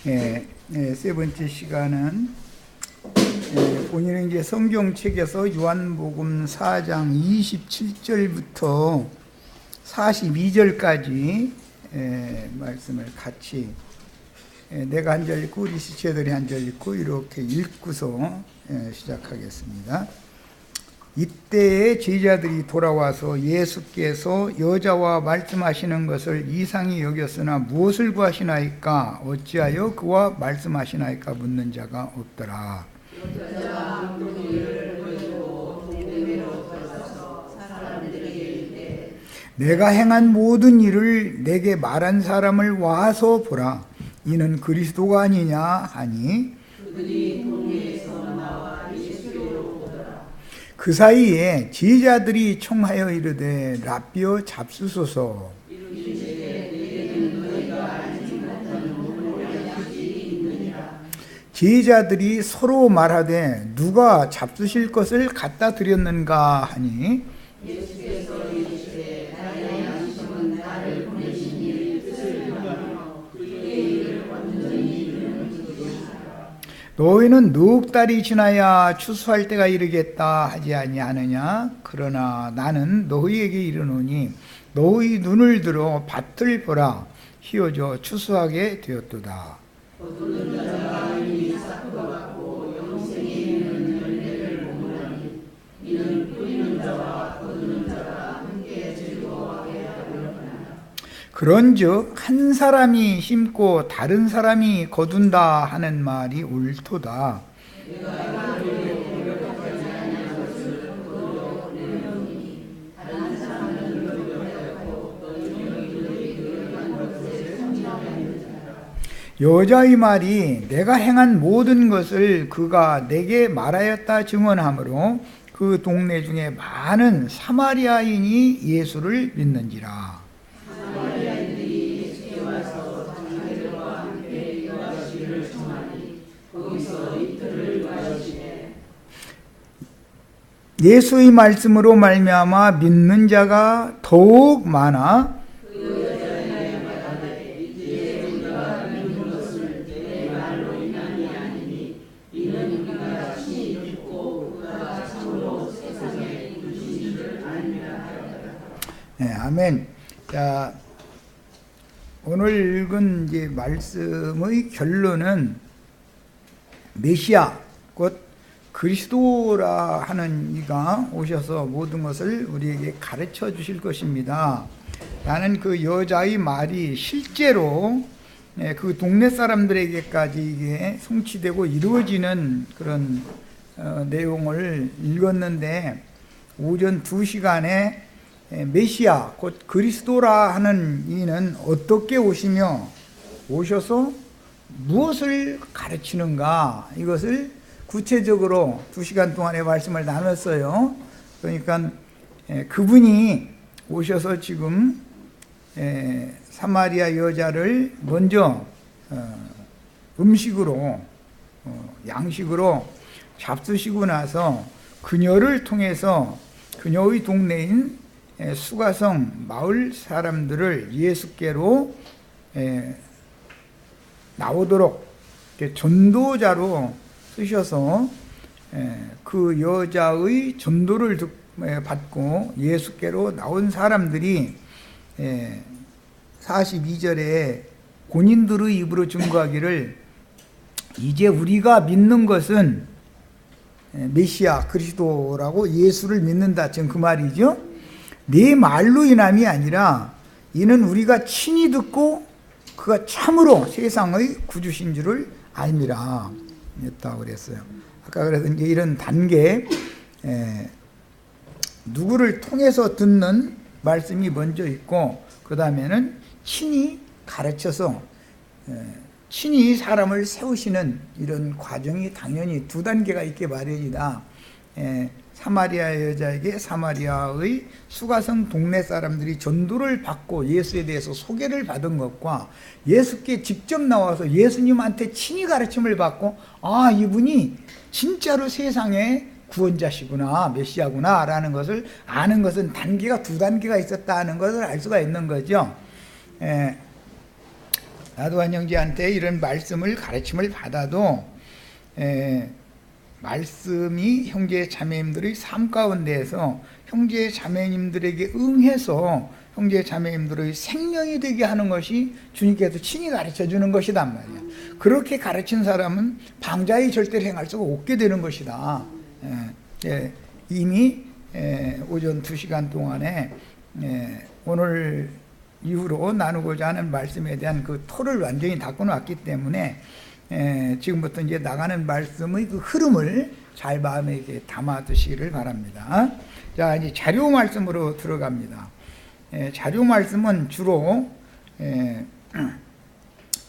세 번째 시간은 오늘은 이제 성경책에서 요한복음 4장 27절부터 42절까지 말씀을 같이 내가 한 절 읽고 우리 시체들이 한 절 읽고 이렇게 읽고서 시작하겠습니다. 이때에 제자들이 돌아와서 예수께서 여자와 말씀하시는 것을 이상히 여겼으나 무엇을 구하시나이까? 어찌하여 그와 말씀하시나이까? 묻는 자가 없더라. 내가 행한 모든 일을 내게 말한 사람을 와서 보라. 이는 그리스도가 아니냐 하니 그 사이에 제자들이 청하여 이르되 라삐어 잡수소서. 제자들이 서로 말하되 누가 잡수실 것을 갖다 드렸는가 하니 너희는 넉 달이 지나야 추수할 때가 이르겠다 하지 아니하느냐? 그러나 나는 너희에게 이르노니 너희 눈을 들어 밭을 보라. 휘어져 추수하게 되었도다. 그런즉 한 사람이 심고 다른 사람이 거둔다 하는 말이 옳도다. 여자의 말이 내가 행한 모든 것을 그가 내게 말하였다 증언하므로 그 동네 중에 많은 사마리아인이 예수를 믿는지라. 예수의 말씀으로 말미암아 믿는 자가 더욱 많아 아멘. 자, 오늘 읽은 이제 말씀의 결론은 메시아 곧 그리스도라 하는 이가 오셔서 모든 것을 우리에게 가르쳐 주실 것입니다. 라는 그 여자의 말이 실제로 그 동네 사람들에게까지 이게 성취되고 이루어지는 그런 내용을 읽었는데 오전 2시간에 메시아 곧 그리스도라 하는 이는 어떻게 오시며 오셔서 무엇을 가르치는가 이것을 구체적으로 2시간 동안의 말씀을 나눴어요. 그러니까 그분이 오셔서 지금 사마리아 여자를 먼저 음식으로 양식으로 잡수시고 나서 그녀를 통해서 그녀의 동네인 수가성 마을 사람들을 예수께로 나오도록 전도자로 쓰셔서 그 여자의 전도를 받고 예수께로 나온 사람들이 42절에 본인들의 입으로 증거하기를 이제 우리가 믿는 것은 메시아 그리스도라고 예수를 믿는다. 지금 그 말이죠. 내 말로 인함이 아니라 이는 우리가 친히 듣고 그가 참으로 세상의 구주신 줄을 알미라 했다고 그랬어요. 아까 그래서 이제 이런 단계 누구를 통해서 듣는 말씀이 먼저 있고 그 다음에는 친히 가르쳐서 친히 사람을 세우시는 이런 과정이 당연히 두 단계가 있게 마련이다. 사마리아 여자에게 사마리아의 수가성 동네 사람들이 전도를 받고 예수에 대해서 소개를 받은 것과 예수께 직접 나와서 예수님한테 친히 가르침을 받고 아 이분이 진짜로 세상의 구원자시구나 메시아구나 라는 것을 아는 것은 단계가 두 단계가 있었다는 것을 알 수가 있는 거죠. 나도한 형제한테 이런 말씀을 가르침을 받아도 말씀이 형제 자매님들의 삶 가운데에서 형제 자매님들에게 응해서 형제 자매님들의 생명이 되게 하는 것이 주님께서 친히 가르쳐 주는 것이단 말이야. 그렇게 가르친 사람은 방자의 절대로 행할 수가 없게 되는 것이다. 이미 오전 2시간 동안에 오늘 이후로 나누고자 하는 말씀에 대한 그 토를 완전히 닦고 놨기 때문에 지금부터 이제 나가는 말씀의 그 흐름을 잘 마음에 담아 두시기를 바랍니다. 자, 이제 자료 말씀으로 들어갑니다. 자료 말씀은 주로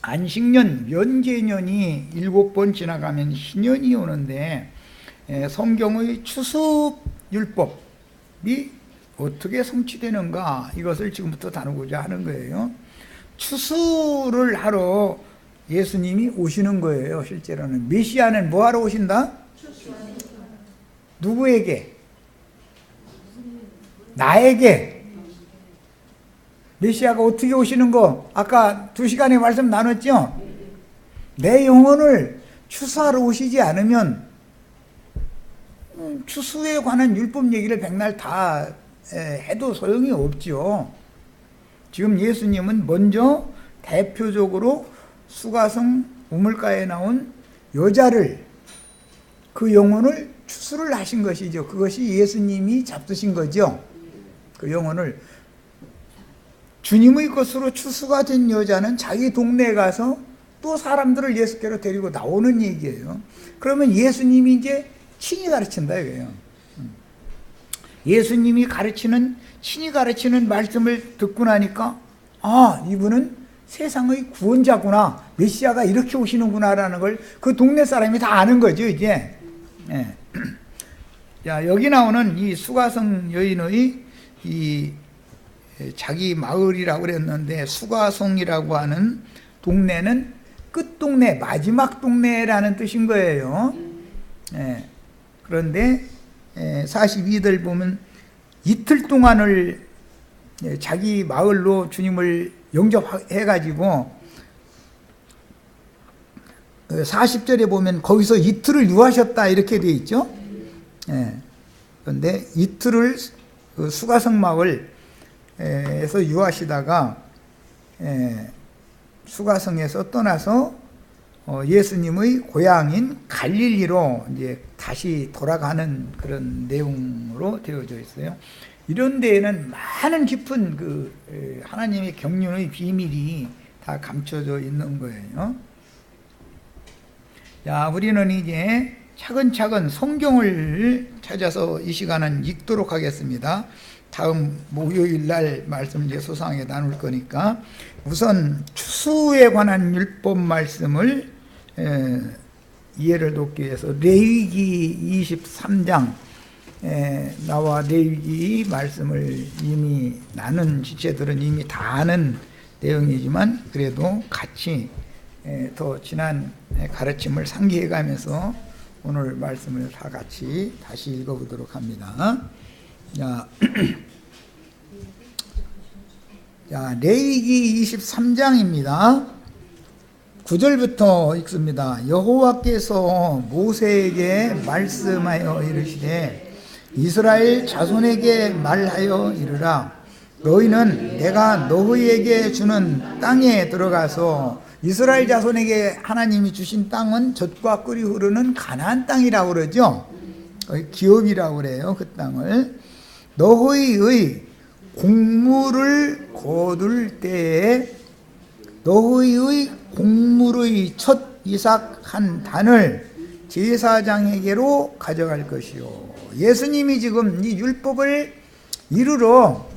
안식년, 면제년이 7번 지나가면 희년이 오는데 성경의 추수율법이 어떻게 성취되는가, 이것을 지금부터 다루고자 하는 거예요. 추수를 하러 예수님이 오시는 거예요. 실제로는 메시아는 뭐 하러 오신다? 누구에게? 나에게. 메시아가 어떻게 오시는 거 아까 2시간에 말씀 나눴죠? 내 영혼을 추수하러 오시지 않으면 추수에 관한 율법 얘기를 백날 다 해도 소용이 없죠. 지금 예수님은 먼저 대표적으로 수가성 우물가에 나온 여자를, 그 영혼을 추수를 하신 것이죠. 그것이 예수님이 잡수신 거죠. 그 영혼을 주님의 것으로 추수가 된 여자는 자기 동네에 가서 또 사람들을 예수께로 데리고 나오는 얘기예요. 그러면 예수님이 이제 친히 가르친다 이거예요. 예수님이 친히 가르치는 말씀을 듣고 나니까 이분은 세상의 구원자구나, 메시아가 이렇게 오시는구나라는 걸 그 동네 사람이 다 아는 거죠 이제. 자, 여기 나오는 이 수가성 여인의 이 자기 마을이라고 그랬는데, 수가성이라고 하는 동네는 끝동네, 마지막 동네라는 뜻인 거예요. 그런데 42절 보면 이틀 동안을 자기 마을로 주님을 영접해가지고 40절에 보면 거기서 이틀을 유하셨다 이렇게 되어 있죠. 그런데 이틀을 그 수가성 마을에서 유하시다가 수가성에서 떠나서 예수님의 고향인 갈릴리로 이제 다시 돌아가는 그런 내용으로 되어져 있어요. 이런 데에는 많은 깊은 그 하나님의 경륜의 비밀이 다 감춰져 있는 거예요. 자, 우리는 이제 차근차근 성경을 찾아서 이 시간은 읽도록 하겠습니다. 다음 목요일 날 말씀 이제 소상하게 나눌 거니까 우선 추수에 관한 율법 말씀을 이해를 돕기 위해서 레위기 23장 나와 레위기 말씀을 이미 나눈 지체들은 이미 다 아는 내용이지만 그래도 같이 더 지난 가르침을 상기해 가면서 오늘 말씀을 다 같이 다시 읽어보도록 합니다. 자, 레위기 23장입니다. 9절부터 읽습니다. 여호와께서 모세에게 말씀하여 이르시되 이스라엘 자손에게 말하여 이르라. 너희는 내가 너희에게 주는 땅에 들어가서, 이스라엘 자손에게 하나님이 주신 땅은 젖과 꿀이 흐르는 가나안 땅이라고 그러죠. 기업이라고 그래요. 그 땅을 너희의 곡물을 거둘 때에 너희의 곡물의 첫 이삭 한 단을 제사장에게로 가져갈 것이요. 예수님이 지금 이 율법을 이루러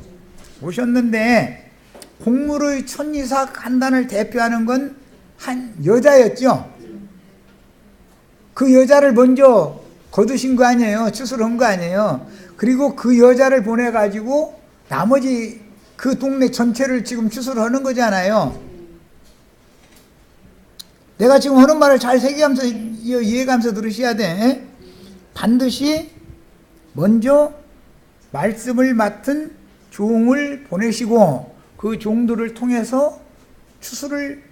오셨는데 곡물의 첫 이삭 한 단을 대표하는 건 한 여자였죠. 그 여자를 먼저 거두신 거 아니에요. 추수를 한 거 아니에요. 그리고 그 여자를 보내가지고 나머지 그 동네 전체를 지금 추수를 하는 거잖아요. 내가 지금 하는 말을 잘 새기면서 이해가면서 들으셔야 돼. 반드시 먼저 말씀을 맡은 종을 보내시고 그 종들을 통해서 추수를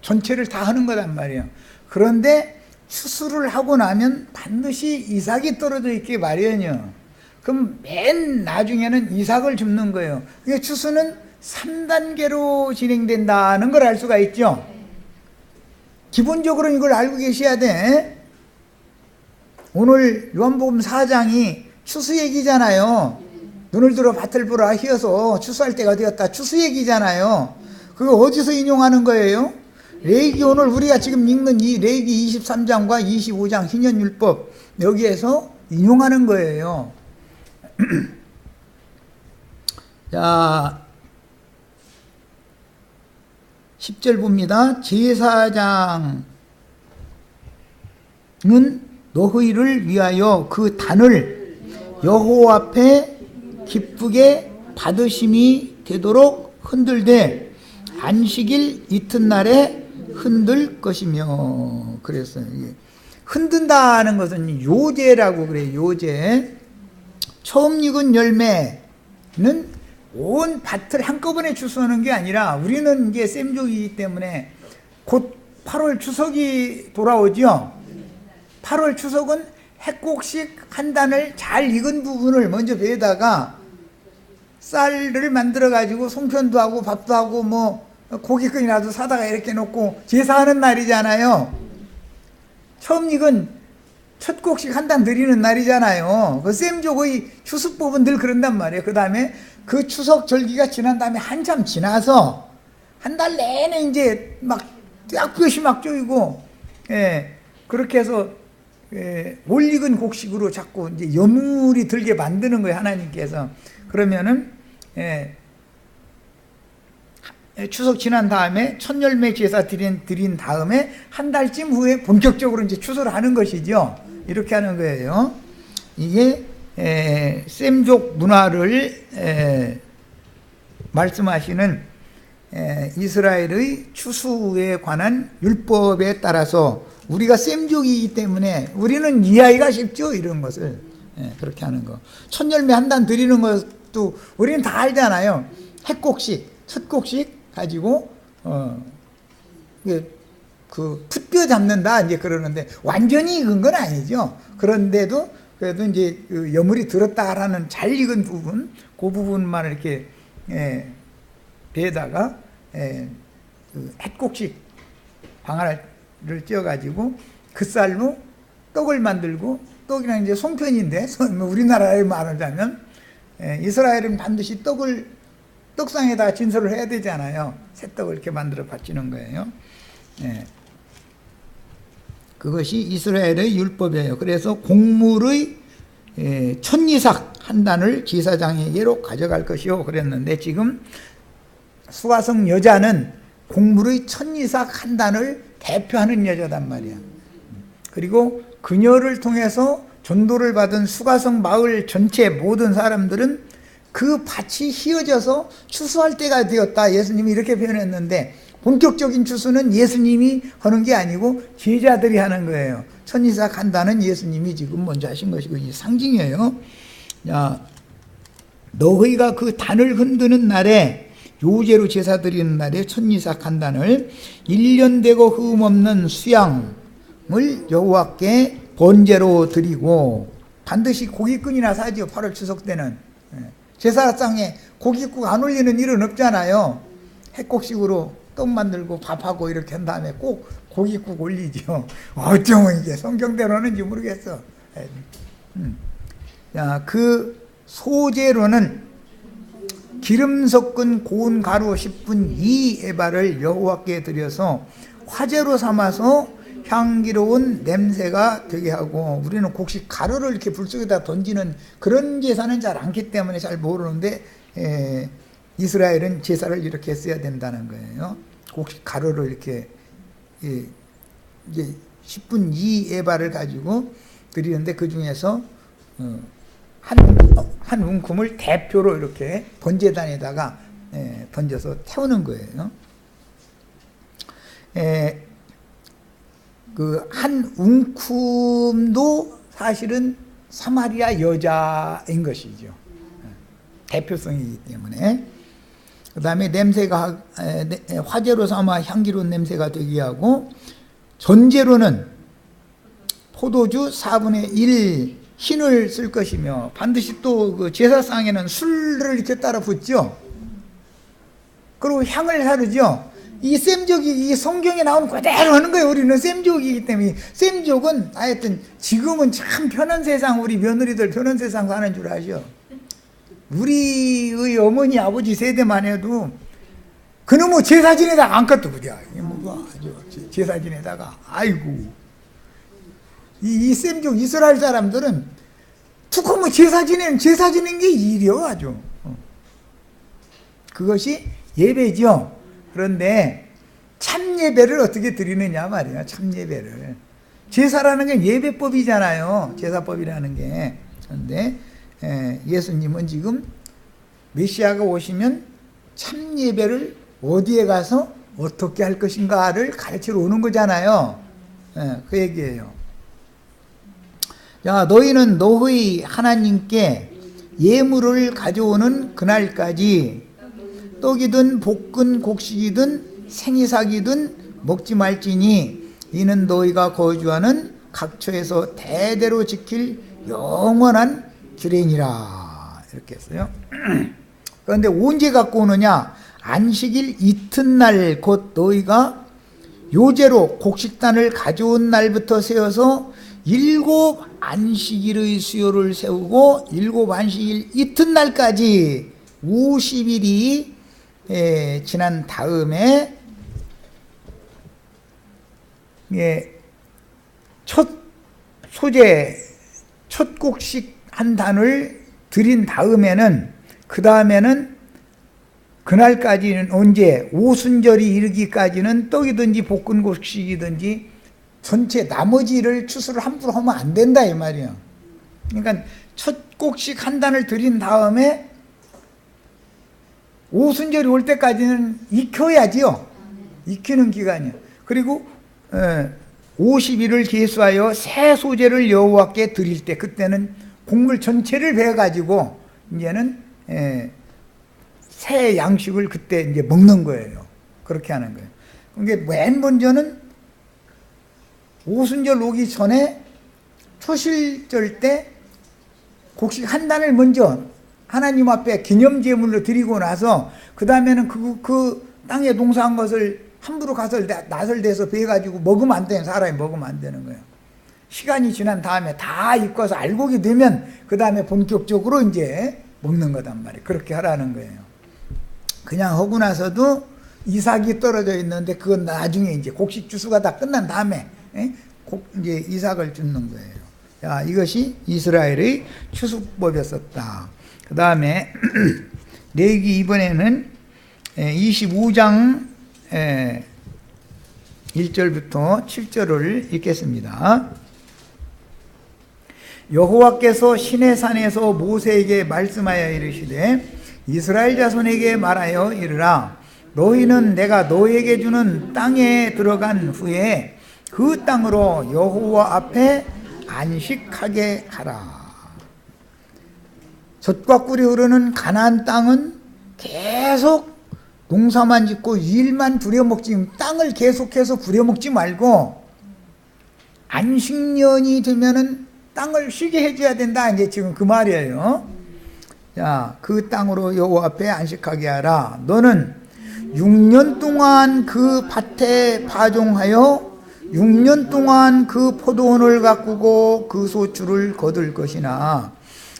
전체를 다 하는 거란 말이에요. 그런데 추수를 하고 나면 반드시 이삭이 떨어져 있기 마련이요. 그럼 맨 나중에는 이삭을 줍는 거예요. 그러니까 추수는 3단계로 진행된다는 걸 알 수가 있죠. 기본적으로 이걸 알고 계셔야 돼. 오늘 요한복음 4장이 추수 얘기잖아요. 눈을 들어 밭을 보라 희어서 추수할 때가 되었다. 추수 얘기잖아요. 그거 어디서 인용하는 거예요? 레위기, 오늘 우리가 지금 읽는 이 레위기 23장과 25장 희년율법 여기에서 인용하는 거예요. 자, 10절 봅니다. 제사장은 너희를 위하여 그 단을 여호와 앞에 기쁘게 받으심이 되도록 흔들되 안식일 이튿날에 흔들 것이며. 그랬어요. 흔든다는 것은 요제라고 그래요. 요제. 처음 익은 열매는 온 밭을 한꺼번에 추수하는 게 아니라, 우리는 이제 셈족이기 때문에 곧 8월 추석이 돌아오죠. 8월 추석은 핵곡식 한 단을 잘 익은 부분을 먼저 배에다가 쌀을 만들어 가지고 송편도 하고 밥도 하고 뭐 고깃근이라도 사다가 이렇게 놓고 제사하는 날이잖아요. 처음 익은 첫 곡식 한 단 드리는 날이잖아요. 그 셈족의 추수법은 늘 그런단 말이에요. 그 다음에 그 추석 절기가 지난 다음에 한참 지나서 한 달 내내 이제 막 쫙볕이 막 쪼이고, 그렇게 해서 올 익은 곡식으로 자꾸 이제 여물이 들게 만드는 거예요, 하나님께서. 그러면은 추석 지난 다음에 첫 열매 제사 드린 다음에 한 달쯤 후에 본격적으로 이제 추수를 하는 것이죠. 이렇게 하는 거예요. 이게 셈족 문화를 말씀하시는 이스라엘의 추수에 관한 율법에 따라서 우리가 셈족이기 때문에 우리는 이해하기가 쉽죠. 이런 것을 그렇게 하는 거. 첫 열매 한 단 드리는 것도 우리는 다 알잖아요. 핵곡식, 첫 곡식 가지고 그 풋뼈 잡는다 이제 그러는데 완전히 익은 건 아니죠. 그런데도 그래도 이제 그 여물이 들었다라는 잘 익은 부분, 그 부분만 이렇게 배에다가 그 핵곡식 방아를 찧어가지고 그 쌀로 떡을 만들고, 떡이랑 이제 송편인데 우리나라에 말하자면 이스라엘은 반드시 떡상에다 진설을 해야 되잖아요. 새떡을 이렇게 만들어 바치는 거예요. 그것이 이스라엘의 율법이에요. 그래서 곡물의 천이삭 한 단을 제사장에게로 가져갈 것이요 그랬는데, 지금 수가성 여자는 곡물의 천이삭 한 단을 대표하는 여자단 말이야. 그리고 그녀를 통해서 전도를 받은 수가성 마을 전체 모든 사람들은 그 밭이 휘어져서 추수할 때가 되었다. 예수님이 이렇게 표현했는데, 본격적인 추수는 예수님이 하는 게 아니고 제자들이 하는 거예요. 천이삭 한다는 예수님이 지금 먼저 하신 것이고, 이 상징이에요. 야, 너희가 그 단을 흔드는 날에, 요제로 제사 드리는 날에 천이삭 한 단을 1년 되고 흠 없는 수양을 여호와께 번제로 드리고, 반드시 고깃근이나 사지요. 8월 추석 때는 제사상에 고깃국 안 올리는 일은 없잖아요. 핵곡식으로 떡 만들고 밥하고 이렇게 한 다음에 꼭 고깃국 올리죠. 어쩌면 이게 성경대로는지 모르겠어. 자, 그 소제로는 기름 섞은 고운 가루 10분 2에바를 여호와께 드려서 화제로 삼아서 향기로운 냄새가 되게 하고, 우리는 곡식 가루를 이렇게 불 속에다 던지는 그런 제사는 잘 않기 때문에 잘 모르는데, 이스라엘은 제사를 이렇게 써야 된다는 거예요. 곡식 가루를 이렇게 이제 10분 2에바를 가지고 드리는데, 그 중에서 한 움큼을 대표로 이렇게 번제단에다가 던져서 태우는 거예요. 그 한 움큼도 사실은 사마리아 여자인 것이죠. 대표성이기 때문에. 그 다음에 냄새가 화재로 삼아 향기로운 냄새가 되게 하고, 전제로는 포도주 4분의 1 흰을 쓸 것이며, 반드시 또 그 제사상에는 술을 이렇게 따라 붓죠. 그리고 향을 사르죠. 이 셈족이 이 성경에 나온 그대로 하는 거예요. 우리는 셈족이기 때문에. 셈족은 하여튼 지금은 참 편한 세상, 우리 며느리들 편한 세상 사는 줄 아죠. 우리의 어머니 아버지 세대만 해도 그놈의 제사 지내다가 안 껐다 그래. 제사 지내다가 아이고, 이 셈족 이스라엘 사람들은 툭하면 제사 지내는 게 일이요 아주. 그것이 예배죠. 그런데 참 예배를 어떻게 드리느냐 말이야. 참 예배를. 제사라는 게 예배법이잖아요. 제사법이라는 게. 그런데 예수님은 지금 메시아가 오시면 참 예배를 어디에 가서 어떻게 할 것인가를 가르치러 오는 거잖아요. 그 얘기예요. 자, 너희는 너희 하나님께 예물을 가져오는 그날까지 떡이든 볶은 곡식이든 생이삭이든 먹지 말지니 이는 너희가 거주하는 각처에서 대대로 지킬 영원한 규례니라. 이렇게 했어요. 그런데 언제 갖고 오느냐? 안식일 이튿날 곧 너희가 요제로 곡식단을 가져온 날부터 세어서 7 안식일의 수요를 세우고 7 안식일 이튿날까지 50일이 지난 다음에 첫 소재, 첫 곡식 한 단을 드린 다음에는, 그 다음에는 그날까지는 언제 오순절이 이르기까지는 떡이든지 볶은 곡식이든지 전체 나머지를 추수를 함부로 하면 안 된다 이 말이에요. 그러니까 첫 곡식 한 단을 드린 다음에 오순절이 올 때까지는 익혀야지요. 익히는 기간이요. 그리고 50일을 계수하여 새 소재를 여호와께 드릴 때, 그때는 곡물 전체를 베어가지고 이제는 새 양식을 그때 이제 먹는 거예요. 그렇게 하는 거예요. 그러니까 맨 먼저는 오순절 오기 전에 초실절 때 곡식 한 단을 먼저 하나님 앞에 기념제물로 드리고 나서 그 다음에는 그 땅에 농사한 것을 함부로 가서 나설대서 베가지고 먹으면 안 되는, 사람이 먹으면 안 되는 거예요. 시간이 지난 다음에 다 익어서 알곡이 되면 그 다음에 본격적으로 이제 먹는 거단 말이에요. 그렇게 하라는 거예요. 그냥 하고 나서도 이삭이 떨어져 있는데 그건 나중에 이제 곡식 주수가 다 끝난 다음에 이제 이삭을 줍는 거예요. 자, 이것이 이스라엘의 추수법이었었다. 그 다음에 레위기 이번에는 25장 1절부터 7절을 읽겠습니다. 여호와께서 시내산에서 모세에게 말씀하여 이르시되 이스라엘 자손에게 말하여 이르라. 너희는 내가 너희에게 주는 땅에 들어간 후에 그 땅으로 여호와 앞에 안식하게 하라. 젖과 꿀이 흐르는 가나안 땅은 계속 농사만 짓고 일만 부려먹지, 땅을 계속해서 부려먹지 말고 안식년이 되면은 땅을 쉬게 해줘야 된다. 이제 지금 그 말이에요. 자, 그 땅으로 여호와 앞에 안식하게 하라. 너는 6년 동안 그 밭에 파종하여 6년 동안 그 포도원을 가꾸고 그 소출을 거둘 것이나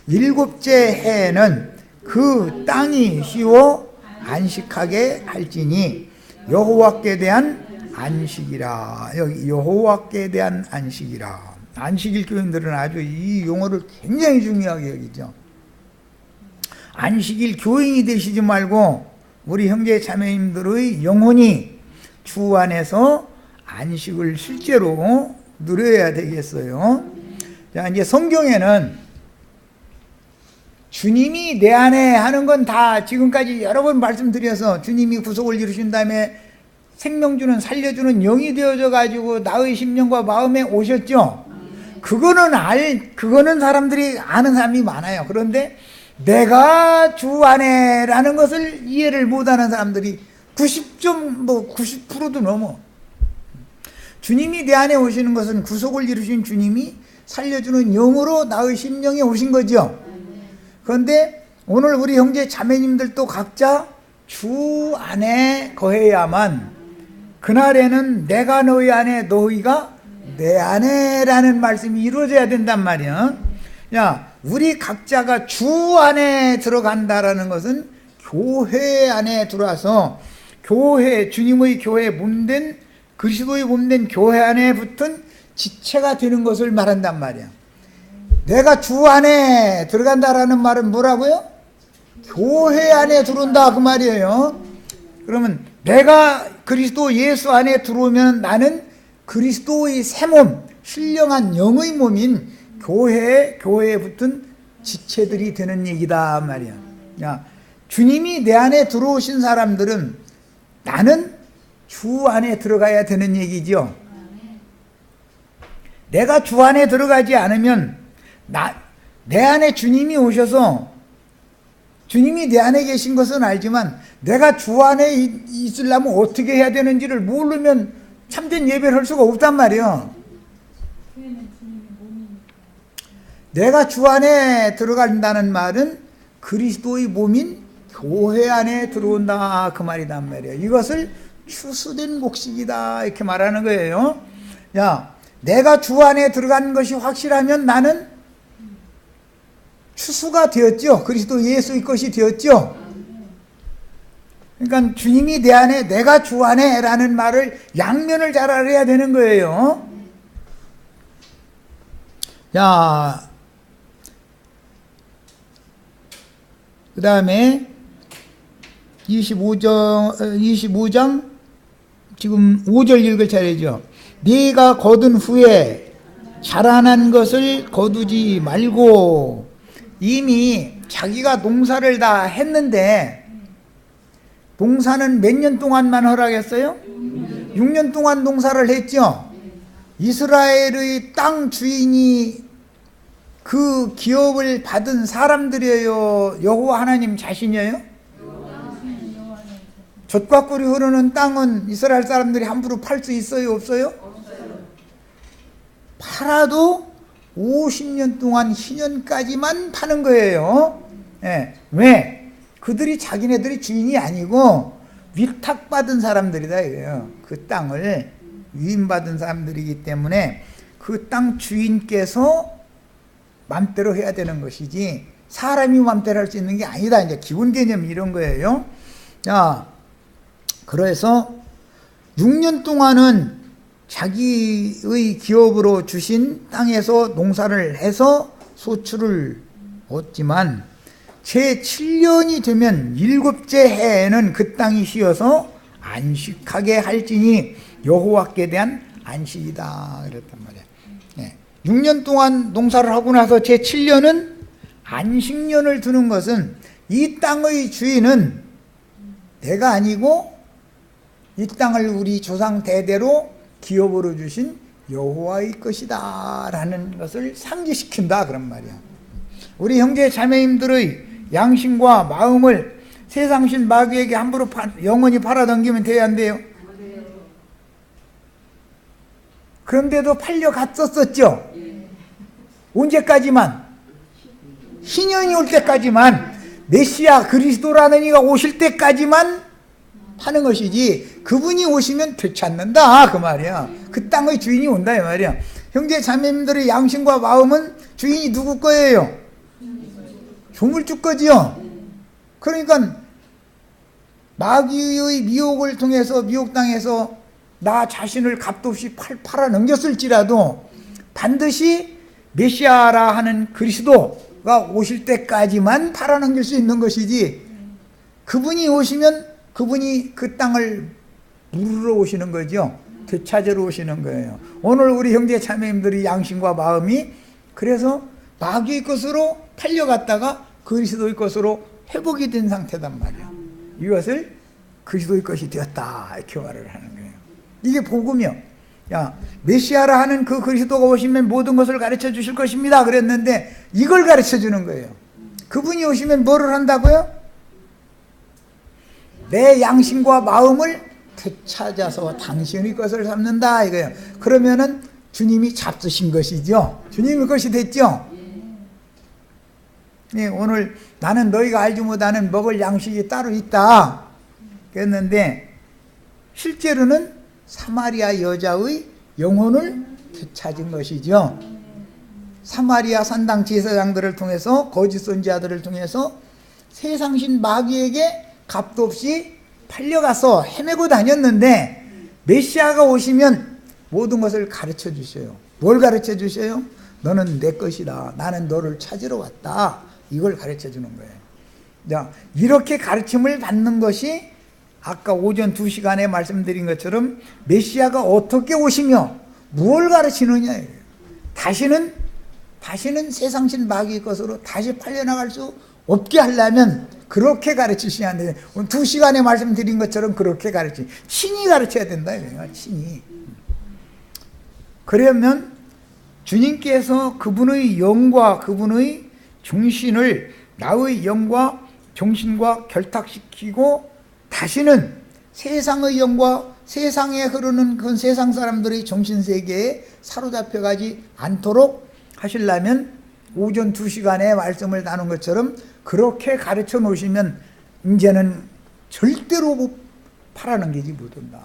7째 해에는 그 땅이 쉬어 안식하게 할지니 여호와께 대한 안식이라. 여기 여호와께 대한 안식이라. 안식일 교인들은 아주 이 용어를 굉장히 중요하게 여기죠. 안식일 교인이 되시지 말고 우리 형제 자매님들의 영혼이 주 안에서 안식을 실제로 누려야 되겠어요. 자, 이제 성경에는 주님이 내 안에 하는 건 다 지금까지 여러 번 말씀드려서 주님이 구속을 이루신 다음에 생명주는 살려주는 영이 되어져 가지고 나의 심령과 마음에 오셨죠. 그거는 사람들이 아는 사람이 많아요. 그런데 내가 주 안에라는 것을 이해를 못하는 사람들이 90%도 넘어. 주님이 내 안에 오시는 것은 구속을 이루신 주님이 살려주는 영으로 나의 심령에 오신 거죠. 그런데 오늘 우리 형제 자매님들도 각자 주 안에 거해야만 그날에는 내가 너희 안에 너희가 내 안에라는 말씀이 이루어져야 된단 말이야. 야, 우리 각자가 주 안에 들어간다라는 것은 교회 안에 들어와서 교회, 주님의 교회 몸된 그리스도의 몸된 교회 안에 붙은 지체가 되는 것을 말한단 말이야. 내가 주 안에 들어간다라는 말은 뭐라고요? 교회 안에 들어온다 그 말이에요. 그러면 내가 그리스도 예수 안에 들어오면 나는 그리스도의 새 몸, 신령한 영의 몸인 교회에 붙은 지체들이 되는 얘기다 말이야. 야, 주님이 내 안에 들어오신 사람들은 나는 주 안에 들어가야 되는 얘기죠. 내가 주 안에 들어가지 않으면 내 안에 주님이 오셔서 주님이 내 안에 계신 것은 알지만 내가 주 안에 있으려면 어떻게 해야 되는지를 모르면 참된 예배를 할 수가 없단 말이에요. 내가 주 안에 들어간다는 말은 그리스도의 몸인 교회 안에 들어온다 그 말이단 말이에요. 이것을 추수된 곡식이다 이렇게 말하는 거예요. 야, 내가 주 안에 들어간 것이 확실하면 나는 추수가 되었죠. 그리스도 예수의 것이 되었죠. 그러니까 주님이 내 안에 내가 주 안에 라는 말을 양면을 잘 알아야 되는 거예요. 자, 그 다음에 25장 지금 5절 읽을 차례죠. 네가 거둔 후에 자라난 것을 거두지 말고. 이미 자기가 농사를 다 했는데 농사는 몇 년 동안만 허락했어요? 6년 동안 농사를 했죠. 이스라엘의 땅 주인이 그 기업을 받은 사람들이에요? 여호와 하나님 자신이에요? 젖과 꿀이 흐르는 땅은 이스라엘 사람들이 함부로 팔 수 있어요? 없어요? 팔아도 50년 동안 희년까지만 파는 거예요. 예. 왜? 그들이 자기네들이 주인이 아니고 위탁받은 사람들이다 이거예요. 그 땅을 위임받은 사람들이기 때문에 그 땅 주인께서 맘대로 해야 되는 것이지 사람이 맘대로 할 수 있는 게 아니다. 이제 기본 개념이 이런 거예요. 자, 그래서 6년 동안은 자기의 기업으로 주신 땅에서 농사를 해서 소출을 얻지만 제7년이 되면 7째 해에는 그 땅이 쉬어서 안식하게 할지니 여호와께 대한 안식이다 그랬단 말이야. 6년 동안 농사를 하고 나서 제7년은 안식년을 두는 것은 이 땅의 주인은 내가 아니고 이 땅을 우리 조상 대대로 기업으로 주신 여호와의 것이다 라는 것을 상기시킨다 그런 말이야. 우리 형제 자매님들의 양심과 마음을 세상신 마귀에게 함부로 영원히 팔아넘기면 돼야 안 돼요? 그런데도 팔려갔었었죠. 언제까지만? 희년이 올 때까지만, 메시아 그리스도라는 이가 오실 때까지만 파는 것이지 그분이 오시면 되찾는다 그 말이야. 그 땅의 주인이 온다 이 말이야. 형제 자매님들의 양심과 마음은 주인이 누구 거예요? 조물주 거지요. 그러니까 마귀의 미혹을 통해서 미혹당해서 나 자신을 값도 없이 팔아 넘겼을지라도 반드시 메시아라 하는 그리스도가 오실 때까지만 팔아 넘길 수 있는 것이지 그분이 오시면 그분이 그 땅을 물으러 오시는 거죠. 되찾으러 오시는 거예요. 오늘 우리 형제 자매님들이 양심과 마음이 그래서 마귀의 것으로 팔려갔다가 그리스도의 것으로 회복이 된 상태단 말이야. 이것을 그리스도의 것이 되었다 이렇게 말을 하는 거예요. 이게 복음이요. 야, 메시아라 하는 그 그리스도가 오시면 모든 것을 가르쳐 주실 것입니다 그랬는데 이걸 가르쳐 주는 거예요. 그분이 오시면 뭐를 한다고요? 내 양심과 마음을 되찾아서 당신의 것을 삼는다 이거예요. 그러면은 주님이 잡수신 것이죠. 주님의 것이 됐죠. 예, 오늘 나는 너희가 알지 못하는 먹을 양식이 따로 있다 그랬는데 실제로는 사마리아 여자의 영혼을 되찾은 것이죠. 사마리아 산당 제사장들을 통해서 거짓 선지자들을 통해서 세상신 마귀에게 값도 없이 팔려가서 헤매고 다녔는데 메시아가 오시면 모든 것을 가르쳐 주셔요. 뭘 가르쳐 주셔요? 너는 내 것이다. 나는 너를 찾으러 왔다. 이걸 가르쳐 주는 거예요. 자, 이렇게 가르침을 받는 것이 아까 오전 2시간에 말씀드린 것처럼 메시아가 어떻게 오시며 무엇을 가르치느냐. 다시는 세상신 마귀의 것으로 다시 팔려나갈 수 없게 하려면 그렇게 가르치셔야 안 돼요. 2시간에 말씀드린 것처럼 그렇게 친히 가르쳐야 된다. 친히. 그러면 주님께서 그분의 영과 그분의 정신을 나의 영과 정신과 결탁시키고 다시는 세상의 영과 세상에 흐르는 그 세상 사람들의 정신세계에 사로잡혀가지 않도록 하시려면 오전 2시간에 말씀을 나눈 것처럼 그렇게 가르쳐 놓으시면 이제는 절대로 팔아넘기지 못한다.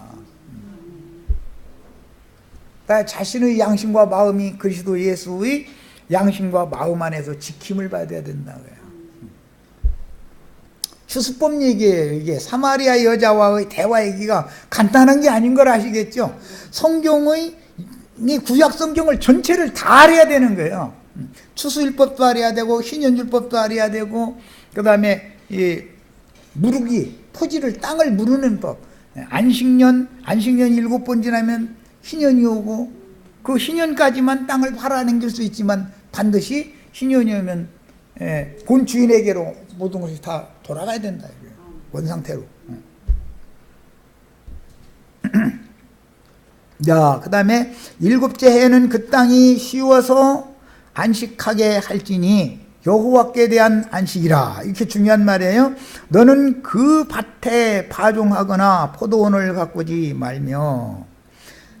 자신의 양심과 마음이 그리스도 예수의 양심과 마음 안에서 지킴을 받아야 된다고요. 추수법 얘기예요. 이게 사마리아 여자와의 대화 얘기가 간단한 게 아닌 걸 아시겠죠? 성경의 이 구약 성경을 전체를 다 알아야 되는 거예요. 추수율법도 알아야 되고 희년율법도 알아야 되고 그 다음에 이 무르기 토지를 땅을 무르는 법, 안식년 7번 지나면 희년이 오고 그 희년까지만 땅을 팔아넘길 수 있지만 반드시 희년이 오면 본 주인에게로 모든 것이 다 돌아가야 된다. 원상태로. 자, 그 다음에 7째 해에는 그 땅이 쉬워서 안식하게 할지니 여호와께 대한 안식이라. 이렇게 중요한 말이에요. 너는 그 밭에 파종하거나 포도원을 가꾸지 말며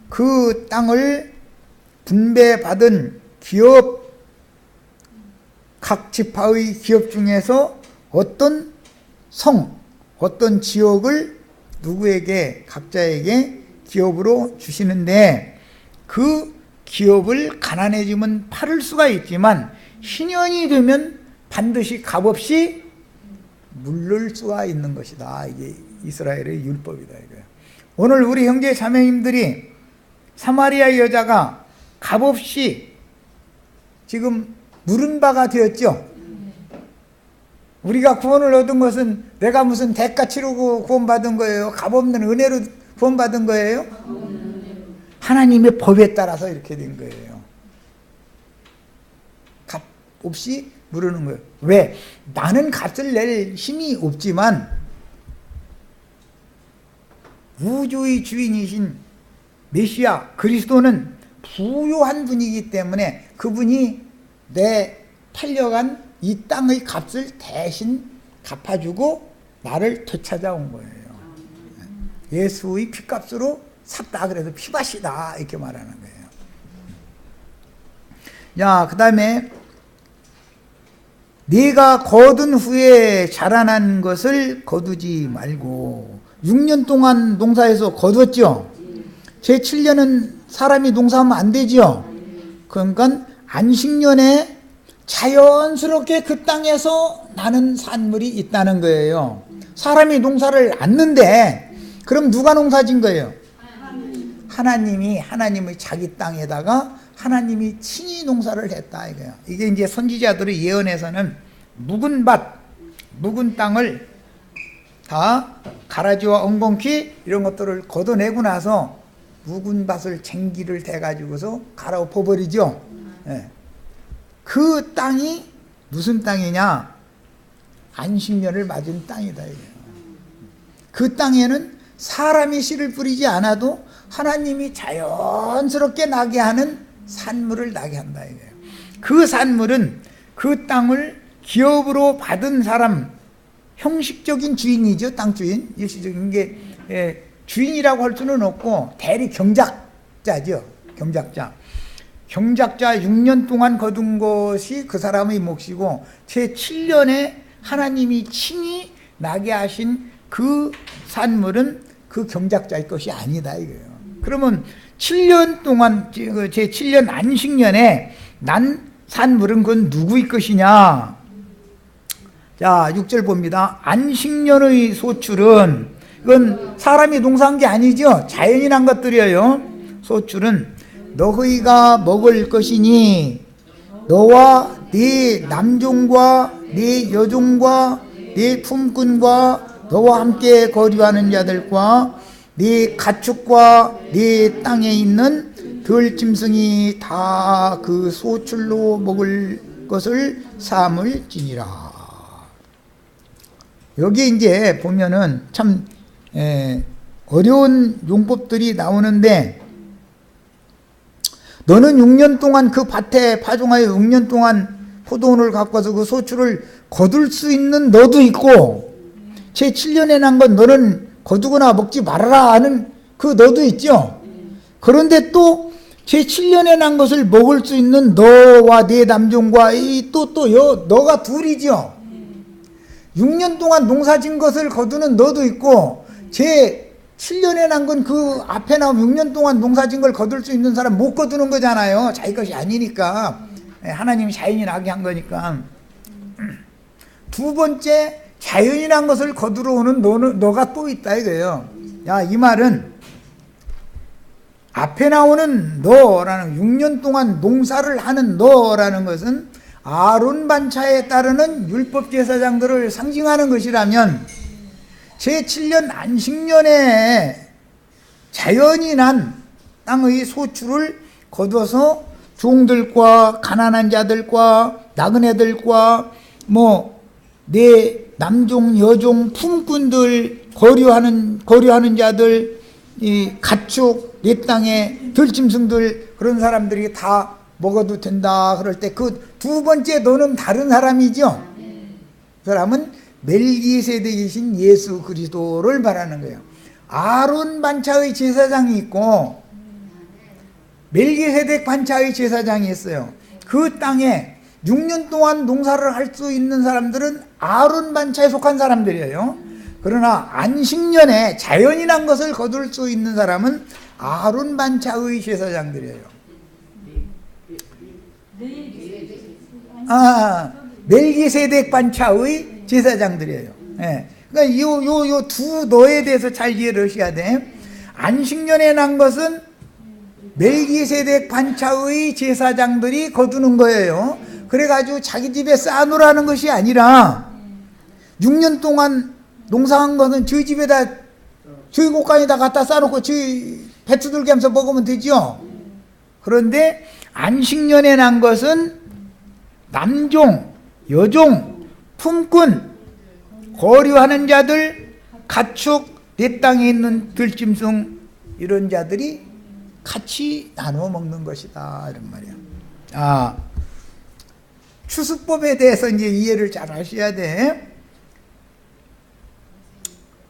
그 땅을 분배받은 기업 각 지파의 기업 중에서 어떤 어떤 지역을 누구에게 각자에게 기업으로 주시는데 그 기업을 가난해지면 팔을 수가 있지만 희년이 되면 반드시 값없이 물를 수가 있는 것이다. 이게 이스라엘의 율법이다 이거예요. 오늘 우리 형제 자매님들이 사마리아 여자가 값없이 지금 물은 바가 되었죠. 우리가 구원을 얻은 것은 내가 무슨 대가 치르고 구원받은 거예요? 값없는 은혜로 구원받은 거예요? 하나님의 법에 따라서 이렇게 된 거예요. 값 없이 물으는 거예요. 왜? 나는 값을 낼 힘이 없지만 우주의 주인이신 메시아 그리스도는 부유한 분이기 때문에 그분이 내 팔려간 이 땅의 값을 대신 갚아주고 나를 되찾아온 거예요. 예수의 피값으로 샀다. 그래서 피밭이다 이렇게 말하는 거예요. 자, 그 다음에 네가 거둔 후에 자라난 것을 거두지 말고 6년 동안 농사에서 거뒀죠. 제7년은 사람이 농사하면 안 되죠. 그러니까 안식년에 자연스럽게 그 땅에서 나는 산물이 있다는 거예요. 사람이 농사를 안는데 그럼 누가 농사진 거예요? 하나님의 자기 땅에다가 하나님이 친히 농사를 했다 이거예요. 이게 이제 선지자들의 예언에서는 묵은 밭, 묵은 땅을 다 가라지와 엉겅퀴 이런 것들을 걷어내고 나서 묵은 밭을 쟁기를 대가지고서 갈아엎어 버리죠. 예. 그 땅이 무슨 땅이냐? 안식년을 맞은 땅이다 이거예요. 그 땅에는 사람이 씨를 뿌리지 않아도 하나님이 자연스럽게 나게 하는 산물을 나게 한다 이거예요. 그 산물은 그 땅을 기업으로 받은 사람, 형식적인 주인이죠. 땅 주인. 일시적인 게 주인이라고 할 수는 없고 대리 경작자죠. 경작자. 경작자 6년 동안 거둔 것이 그 사람의 몫이고 제 7년에 하나님이 친히 나게 하신 그 산물은 그 경작자의 것이 아니다 이거예요. 그러면 7년 동안 제 7년 안식년에 난 산물은 그건 누구의 것이냐? 자, 6절 봅니다. 안식년의 소출은 이건 사람이 농사한 게 아니죠. 자연이 난 것들이에요. 소출은 너희가 먹을 것이니 너와 네 남종과 네 여종과 네 품꾼과 너와 함께 거류하는 자들과 네 가축과 네 땅에 있는 들짐승이 다 그 소출로 먹을 것을 삼을지니라. 여기 이제 보면은 참 어려운 용법들이 나오는데 너는 6년 동안 그 밭에 파종하여 6년 동안 포도원을 갖고 와서 그 소출을 거둘 수 있는 너도 있고 제 7년에 난 건 너는 거두거나 먹지 말아라 하는 그 너도 있죠. 그런데 또 제 7년에 난 것을 먹을 수 있는 너와 네 남종과 너가 둘이죠. 6년 동안 농사진 것을 거두는 너도 있고 제 7년에 난 건 그 앞에 나오면 6년 동안 농사진 걸 거둘 수 있는 사람 못 거두는 거잖아요. 자기 것이 아니니까. 하나님이 자연이 나게 한 거니까. 두 번째 자연이 난 것을 거두러 오는 너가 또 있다 이거예요. 야, 이 말은 앞에 나오는 너라는 6년 동안 농사를 하는 너라는 것은 아론 반차에 따르는 율법 제사장들을 상징하는 것이라면 제7년 안식년에 자연이 난 땅의 소출을 거둬서 종들과 가난한 자들과 나그네들과 내 남종 여종 품꾼들 거류하는 자들 이 가축 내 땅에 들짐승들 그런 사람들이 다 먹어도 된다 그럴 때 그 두 번째 너는 다른 사람이죠. 그 사람은 멜기세덱이신 예수 그리스도를 말하는 거예요. 아론 반차의 제사장이 있고 멜기세덱 반차의 제사장이 있어요. 그 땅에 6년 동안 농사를 할 수 있는 사람들은 아론 반차에 속한 사람들이에요. 그러나 안식년에 자연이 난 것을 거둘 수 있는 사람은 아론 반차의 제사장들이에요. 멜기세덱 반차의 제사장들이에요. 그러니까 요 두 너에 대해서 잘 이해를 하셔야 돼. 안식년에 난 것은 멜기세덱 반차의 제사장들이 거두는 거예요. 그래가지고 자기 집에 쌓아놓으라는 것이 아니라 6년 동안 농사한 것은 저희 집에다 저희 곳간에다 갖다 쌓아놓고 저희 배추들게 하면서 먹으면 되죠. 그런데 안식년에 난 것은 남종, 여종, 품꾼, 거류하는 자들, 가축, 내 땅에 있는 들짐승 이런 자들이 같이 나누어 먹는 것이다 이런 말이야. 추수법에 대해서 이제 이해를 잘 하셔야 돼.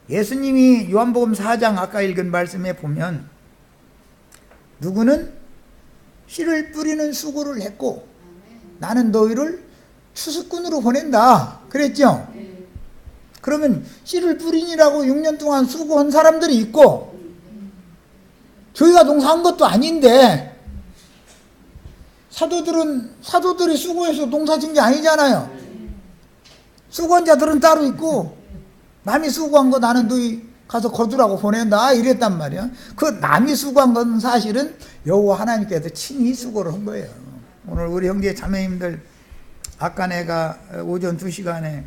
예수님이 요한복음 4장 아까 읽은 말씀에 보면 누구는 씨를 뿌리는 수고를 했고 나는 너희를 추수꾼으로 보낸다 그랬죠. 그러면 씨를 뿌리니라고 6년 동안 수고한 사람들이 있고 저희가 농사한 것도 아닌데 사도들이 수고해서 농사진 게 아니잖아요. 수고한 자들은 따로 있고 남이 수고한 거 나는 너희 가서 거두라고 보낸다 이랬단 말이야. 그 남이 수고한 건 사실은 여호와 하나님께서 친히 수고를 한 거예요. 오늘 우리 형제 자매님들 아까 내가 오전 2시간에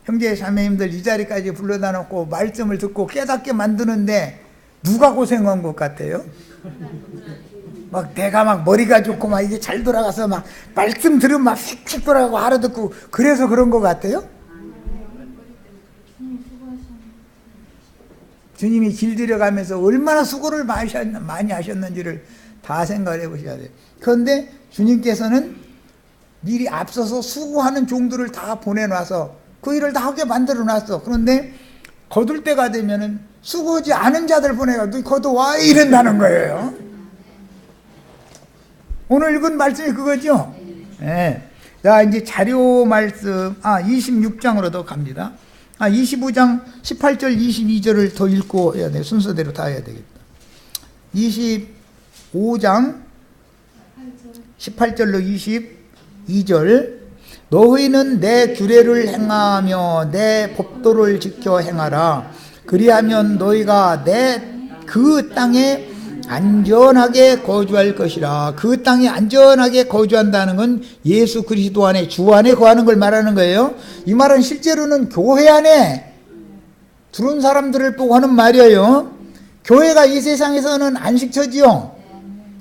형제 자매님들 이 자리까지 불러다 놓고 말씀을 듣고 깨닫게 만드는데 누가 고생한 것 같아요? 막 내가 막 머리가 좋고 막 이게 잘 돌아가서 막 말씀 들으면 막 휙휙 돌아가고 알아듣고 그래서 그런 것 같아요? 주님이 길들여가면서 얼마나 수고를 많이 하셨는지를 다 생각해 보셔야 돼요. 그런데 주님께서는 미리 앞서서 수고하는 종들을 다 보내놔서 그 일을 다 하게 만들어놨어. 그런데 거둘 때가 되면은 수고하지 않은 자들 보내가지고 거둬와 이런다는 거예요. 오늘 읽은 말씀이 그거죠. 네. 자, 이제 자료 말씀 26장으로 더 갑니다. 25장 18절 22절을 더 읽고 해야 돼. 순서대로 다 해야 되겠다. 25장 18절로 22절 너희는 내 규례를 행하며 내 법도를 지켜 행하라. 그리하면 너희가 내 그 땅에 안전하게 거주할 것이라. 그 땅에 안전하게 거주한다는 건 예수 그리스도 안에 주 안에 거하는 걸 말하는 거예요. 이 말은 실제로는 교회 안에 들어온 사람들을 보고 하는 말이에요. 교회가 이 세상에서는 안식처지요.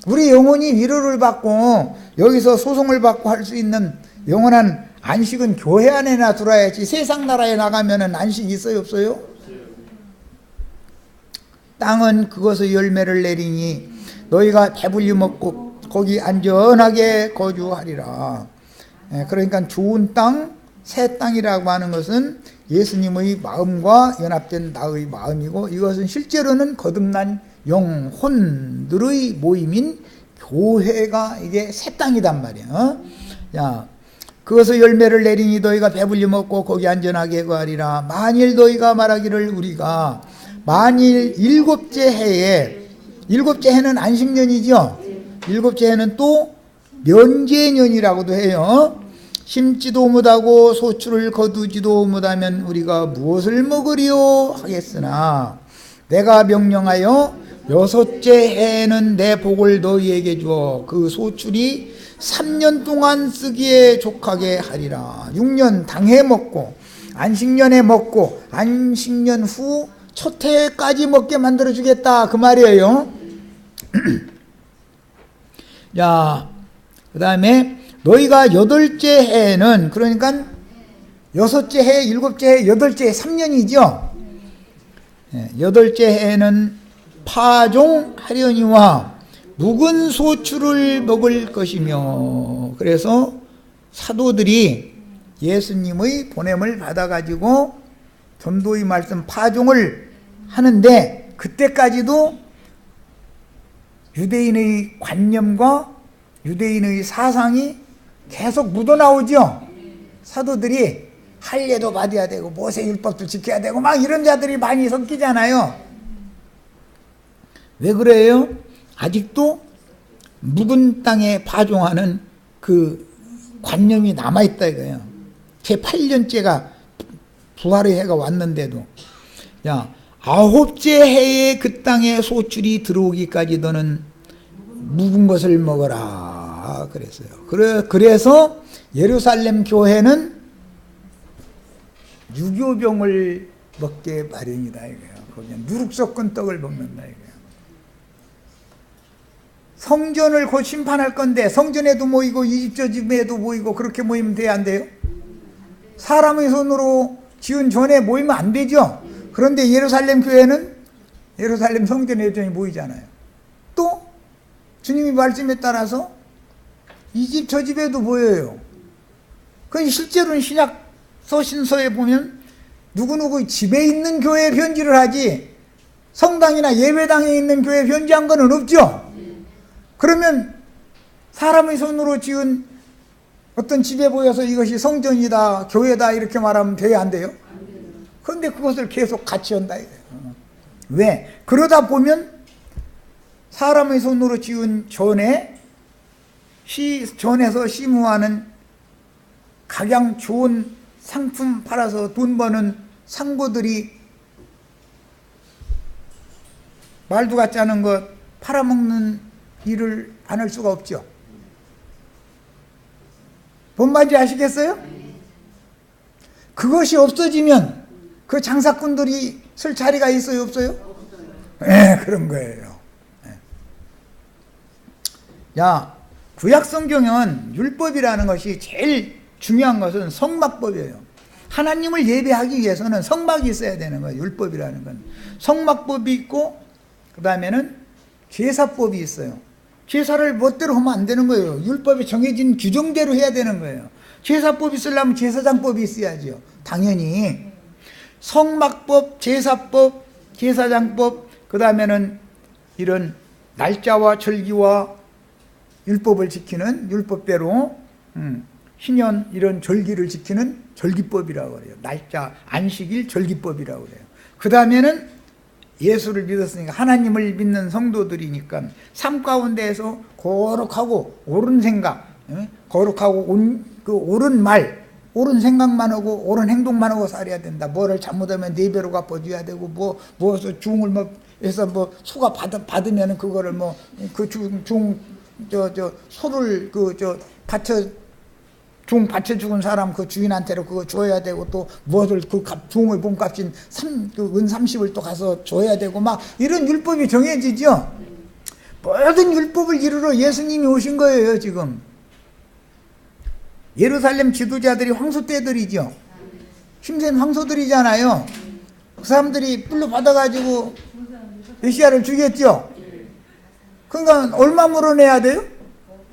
우리 영혼이 위로를 받고 여기서 소송을 받고 할 수 있는 영원한 안식은 교회 안에나 들어야지. 세상 나라에 나가면은 안식이 있어요, 없어요? 땅은 그것의 열매를 내리니 너희가 배불리 먹고 거기 안전하게 거주하리라. 그러니까 좋은 땅, 새 땅이라고 하는 것은 예수님의 마음과 연합된 나의 마음이고, 이것은 실제로는 거듭난 영혼들의 모임인 교회가 이게 새 땅이단 말이야. 야, 그것의 열매를 내리니 너희가 배불리 먹고 거기 안전하게 거하리라. 만일 너희가 말하기를 우리가 만일 일곱째 해에, 일곱째 해는 안식년이죠. 일곱째 해는 또 면제년이라고도 해요. 심지도 못하고 소출을 거두지도 못하면 우리가 무엇을 먹으리요 하겠으나 내가 명령하여 여섯째 해에는 내 복을 너희에게 주어 그 소출이 3년 동안 쓰기에 족하게 하리라. 6년 당해 먹고 안식년에 먹고 안식년 후 첫 해까지 먹게 만들어 주겠다 그 말이에요. 자, 그 다음에 너희가 여덟째 해에는, 그러니까 여섯째 해, 일곱째 해, 여덟째 해 3년이죠. 여덟째 해에는 파종하려니와 묵은 소출을 먹을 것이며, 그래서 사도들이 예수님의 보냄을 받아가지고 전도의 말씀 파종을 하는데, 그때까지도 유대인의 관념과 유대인의 사상이 계속 묻어나오죠. 사도들이 할례도 받아야 되고 모세율법도 지켜야 되고 막 이런 자들이 많이 섞이잖아요. 왜 그래요? 아직도 묵은 땅에 파종하는 그 관념이 남아있다 이거예요. 제 8년째가 부활의 해가 왔는데도. 야, 9째 해에 그 땅에 소출이 들어오기까지 너는 묵은 것을 먹어라 그랬어요. 그래서 예루살렘 교회는 유교병을 먹게 마련이다 이거예요. 거기는 누룩 섞은 떡을 먹는다 이거예요. 성전을 곧 심판할 건데 성전에도 모이고 이 집 저 집에도 모이고 그렇게 모이면 돼야 안 돼요? 사람의 손으로 지은 전에 모이면 안 되죠. 그런데 예루살렘 교회는 예루살렘 성전에 여전히 모이잖아요. 또 주님이 말씀에 따라서 이 집 저 집에도 모여요. 그 실제로는 신약 서신서에 보면 누구누구 집에 있는 교회에 변질을 하지 성당이나 예배당에 있는 교회에 변질한 건 없죠. 그러면 사람의 손으로 지은 어떤 집에 보여서 이것이 성전이다, 교회다 이렇게 말하면 돼야 안 돼요? 그런데 그것을 계속 같이 한다 이거예요. 왜? 그러다 보면 사람의 손으로 지은 전에서 심우하는 각양 좋은 상품 팔아서 돈 버는 상고들이 말도 같지 않은 것 팔아먹는 일을 안 할 수가 없죠. 뭔 말인지 아시겠어요? 그것이 없어지면 그 장사꾼들이 쓸 자리가 있어요, 없어요? 네, 그런 거예요. 네. 야, 구약 성경은 율법이라는 것이 제일 중요한 것은 성막법이에요. 하나님을 예배하기 위해서는 성막이 있어야 되는 거예요. 율법이라는 건 성막법이 있고 그 다음에는 제사법이 있어요. 제사를 멋대로 하면 안 되는 거예요. 율법에 정해진 규정대로 해야 되는 거예요. 제사법이 있으려면 제사장법이 있어야죠. 당연히 성막법, 제사법, 제사장법, 그 다음에는 이런 날짜와 절기와 율법을 지키는 율법대로 신년 이런 절기를 지키는 절기법이라고 그래요. 날짜, 안식일 절기법이라고 그래요. 그 다음에는 예수를 믿었으니까 하나님을 믿는 성도들이니까 삶 가운데에서 거룩하고 옳은 생각, 거룩하고 그 옳은 말, 옳은 생각만 하고 옳은 행동만 하고 살아야 된다. 뭐를 잘못하면 4배로 갚아줘야 되고 무엇을 중을 해서 수가 받으면 그거를 소를 중 바쳐 죽은 사람 그 주인한테로 그거 줘야 되고 또 무엇을 그 중의 몸값인 은 30을 또 가서 줘야 되고 막 이런 율법이 정해지죠. 모든 율법을 이루러 예수님이 오신 거예요. 지금 예루살렘 지도자들이 황소떼들이죠. 힘센 황소들이잖아요. 그 사람들이 뿔로 받아가지고 메시아를 죽였죠. 그러니까 얼마 물어내야 돼요?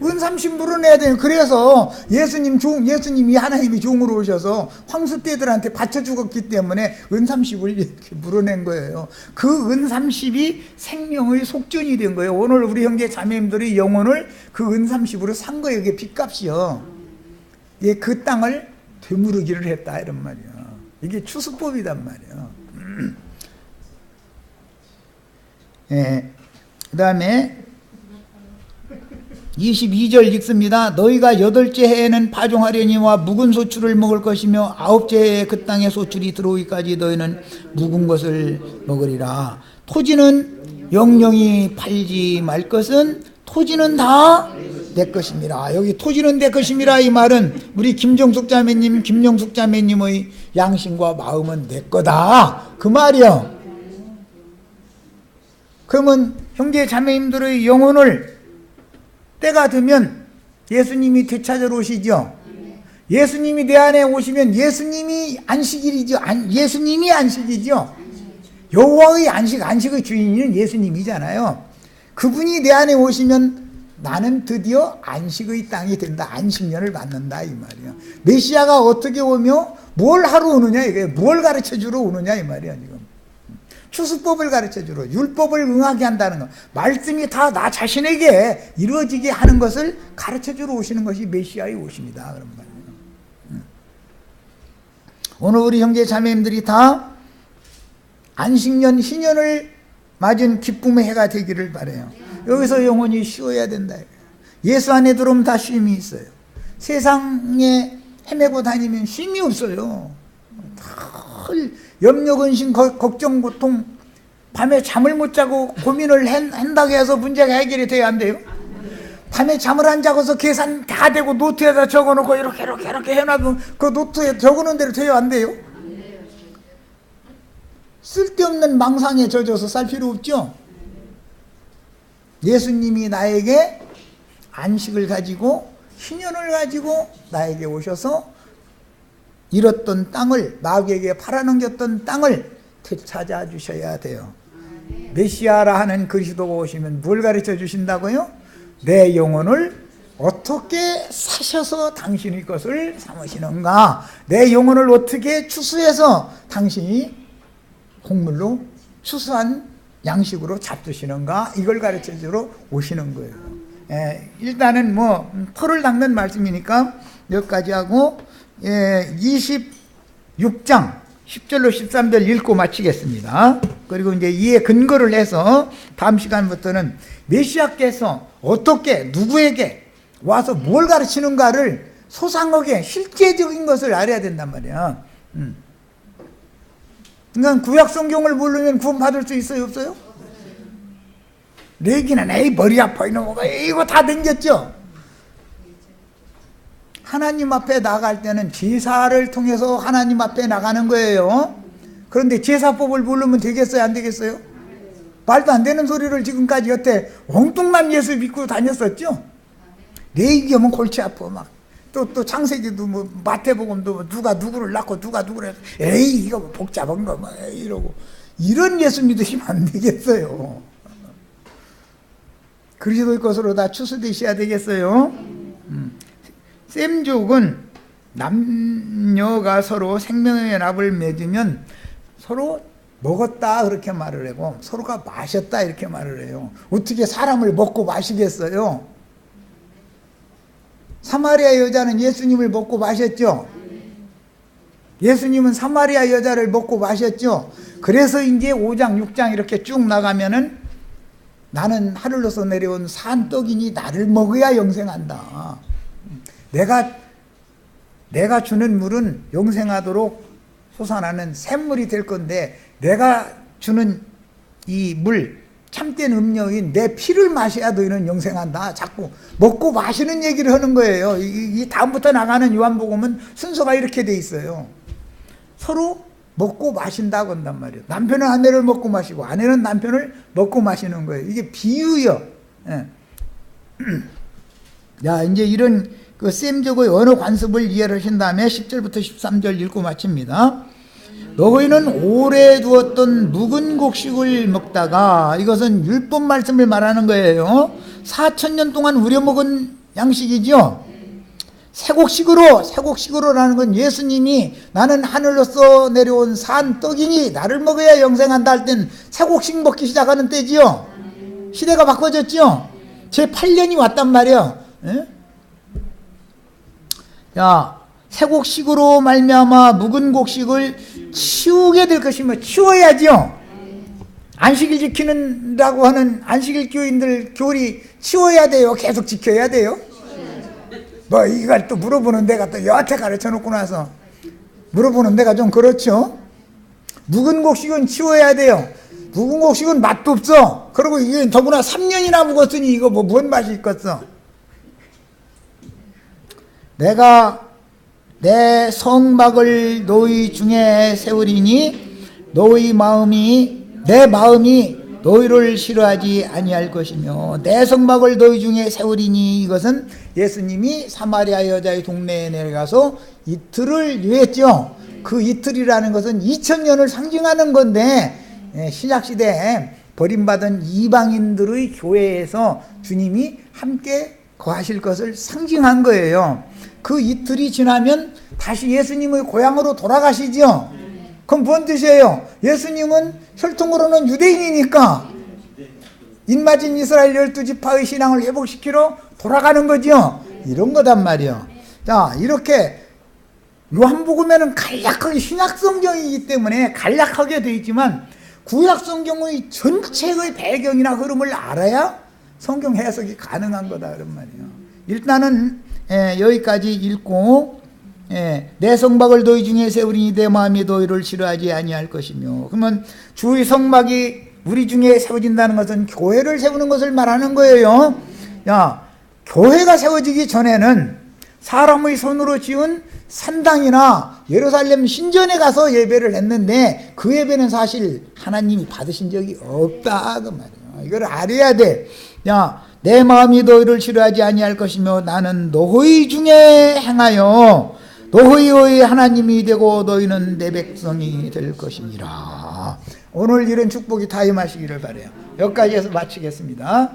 은 30 물어내야 돼요. 그래서 예수님이 하나님이 종으로 오셔서 황소떼들한테 바쳐 죽었기 때문에 은 30을 이렇게 물어낸 거예요. 그 은 30이 생명의 속전이 된 거예요. 오늘 우리 형제 자매님들이 영혼을 그 은 30으로 산 거예요. 이게 빚값이요. 예, 그 땅을 되무르기를 했다 이런 말이에요. 이게 추수법이단 말이에요. 예, 그 다음에 22절 읽습니다. 너희가 8째 해에는 파종하려니와 묵은 소출을 먹을 것이며 9째 해에 그 땅에 소출이 들어오기까지 너희는 묵은 것을 먹으리라. 토지는 영영이 팔지 말 것은 토지는 다 내 것입니다. 여기 토지는 내 것입니다. 이 말은 우리 김정숙 자매님의 양심과 마음은 내 거다. 그 말이요. 그러면 형제 자매님들의 영혼을 때가 되면 예수님이 되찾으러 오시죠. 예수님이 내 안에 오시면 예수님이 안식일이죠. 예수님이 안식이죠. 여호와의 안식의 주인은 예수님이잖아요. 그분이 내 안에 오시면 나는 드디어 안식의 땅이 된다. 안식년을 받는다 이 말이야. 메시아가 어떻게 오며 뭘 하러 오느냐 이게 뭘 가르쳐 주러 오느냐 이 말이야. 지금 추수법을 가르쳐 주러 율법을 응하게 한다는 것, 말씀이 다 나 자신에게 이루어지게 하는 것을 가르쳐 주러 오시는 것이 메시아의 오심이다 그런 말이에요. 오늘 우리 형제 자매님들이 다 안식년 희년을 맞은 기쁨의 해가 되기를 바라요. 여기서 영혼이 쉬어야 된다. 예수 안에 들어오면 다 쉼이 있어요. 세상에 헤매고 다니면 쉼이 없어요. 늘 염려, 근심, 걱정, 고통, 밤에 잠을 못 자고 고민을 한다고 해서 문제가 해결이 돼야 안 돼요? 밤에 잠을 안 자고서 계산 다 되고 노트에다 적어놓고 이렇게 해놔도 그 노트에 적어놓은 대로 돼야 안 돼요? 쓸데없는 망상에 젖어서 살 필요 없죠? 예수님이 나에게 안식을 가지고 희년을 가지고 나에게 오셔서 잃었던 땅을 마귀에게 팔아넘겼던 땅을 되찾아 주셔야 돼요. 메시아라 하는 그리스도가 오시면 뭘 가르쳐 주신다고요? 내 영혼을 어떻게 사셔서 당신의 것을 삼으시는가, 내 영혼을 어떻게 추수해서 당신이 곡물로 추수한 양식으로 잡수시는가, 이걸 가르쳐 주러 오시는 거예요. 일단은 토를 닦는 말씀이니까 여기까지 하고 26장 10절로 13절 읽고 마치겠습니다. 그리고 이제 이에 근거를 해서 다음 시간부터는 메시아께서 어떻게 누구에게 와서 뭘 가르치는가를 소상하게 실제적인 것을 알아야 된단 말이야. 그러니까 구약 성경을 모르면 구원 받을 수 있어요, 없어요? 내기는 에이 머리 아파 이놈아 이거 다 댕겼죠. 하나님 앞에 나갈 때는 제사를 통해서 하나님 앞에 나가는 거예요. 그런데 제사법을 모르면 되겠어요, 안 되겠어요? 말도 안 되는 소리를 지금까지 여태 엉뚱한 예수 믿고 다녔었죠. 레위기하면 골치 아파 막. 또 창세기도 마태복음도 누가 누구를 낳고 누가 누구를 에이 이거 복잡한 거 이러고 이런 예수 믿으시면 안 되겠어요. 그리스도의 것으로 다 추수되셔야 되겠어요. 셈족은 남녀가 서로 생명의 연합을 맺으면 서로 먹었다 그렇게 말을 하고 서로가 마셨다 이렇게 말을 해요. 어떻게 사람을 먹고 마시겠어요? 사마리아 여자는 예수님을 먹고 마셨죠. 예수님은 사마리아 여자를 먹고 마셨죠. 그래서 이제 5장 6장 이렇게 쭉 나가면은 나는 하늘로서 내려온 산 떡이니 나를 먹어야 영생한다. 내가 주는 물은 영생하도록 솟아나는 샘물이 될 건데 내가 주는 이 물, 참된 음료인 내 피를 마셔야 너희는 영생한다. 자꾸 먹고 마시는 얘기를 하는 거예요. 이 다음부터 나가는 요한복음은 순서가 이렇게 돼 있어요. 서로 먹고 마신다고 한단 말이에요. 남편은 아내를 먹고 마시고 아내는 남편을 먹고 마시는 거예요. 이게 비유요. 예. 자, 이제 이런 그 셈족의 언어 관습을 이해를 하신 다음에 10절부터 13절 읽고 마칩니다. 너희는 오래 두었던 묵은 곡식을 먹다가, 이것은 율법 말씀을 말하는 거예요. 4,000년 동안 우려먹은 양식이죠. 새곡식으로라는 건 예수님이 나는 하늘로서 내려온 산 떡이니 나를 먹어야 영생한다 할 땐 새곡식 먹기 시작하는 때지요. 시대가 바꿔졌죠. 제 8년이 왔단 말이야. 예? 야, 새곡식으로 말미암아 묵은 곡식을 치우게 될 것이며 치워야지요. 안식일 지키는다고 하는 안식일 교인들 교리 치워야 돼요. 계속 지켜야 돼요. 뭐 이걸 또 물어보는 데가 또 여태 가르쳐 놓고 나서 물어보는 데가 좀 그렇죠. 묵은 곡식은 치워야 돼요. 묵은 곡식은 맛도 없어. 그리고 이게 더구나 3년이나 묵었으니 이거 뭐 뭔 맛이 있겠어. 내가 내 성막을 너희 중에 세우리니 내 마음이 너희를 싫어하지 아니할 것이며 내 성막을 너희 중에 세우리니, 이것은 예수님이 사마리아 여자의 동네에 내려가서 이틀을 유했죠. 그 이틀이라는 것은 2000년을 상징하는 건데, 신약시대에 버림받은 이방인들의 교회에서 주님이 함께 거하실 것을 상징한 거예요. 그 이틀이 지나면 다시 예수님의 고향으로 돌아가시죠. 그럼 뭔 뜻이에요? 예수님은 혈통으로는 유대인이니까 입맞은 이스라엘 12지파의 신앙을 회복시키러 돌아가는 거죠. 이런 거단 말이에요. 자, 이렇게 요한복음에는 간략하게 신약성경이기 때문에 간략하게 되어 있지만 구약성경의 전체의 배경이나 흐름을 알아야 성경 해석이 가능한 거다 그런 말이에요. 일단은 여기까지 읽고, 내 성막을 너희 중에 세우리니 내 마음이 너희를 싫어하지 아니할 것이며, 그러면 주의 성막이 우리 중에 세워진다는 것은 교회를 세우는 것을 말하는 거예요. 야, 교회가 세워지기 전에는 사람의 손으로 지은 산당이나 예루살렘 신전에 가서 예배를 했는데 그 예배는 사실 하나님이 받으신 적이 없다 그 말이에요. 이걸 알아야 돼. 야, 내 마음이 너희를 싫어하지 아니할 것이며 나는 너희 중에 행하여 너희의 하나님이 되고 너희는 내 백성이 될 것이니라. 오늘 이런 축복이 다 임하시기를 바라요. 여기까지 해서 마치겠습니다.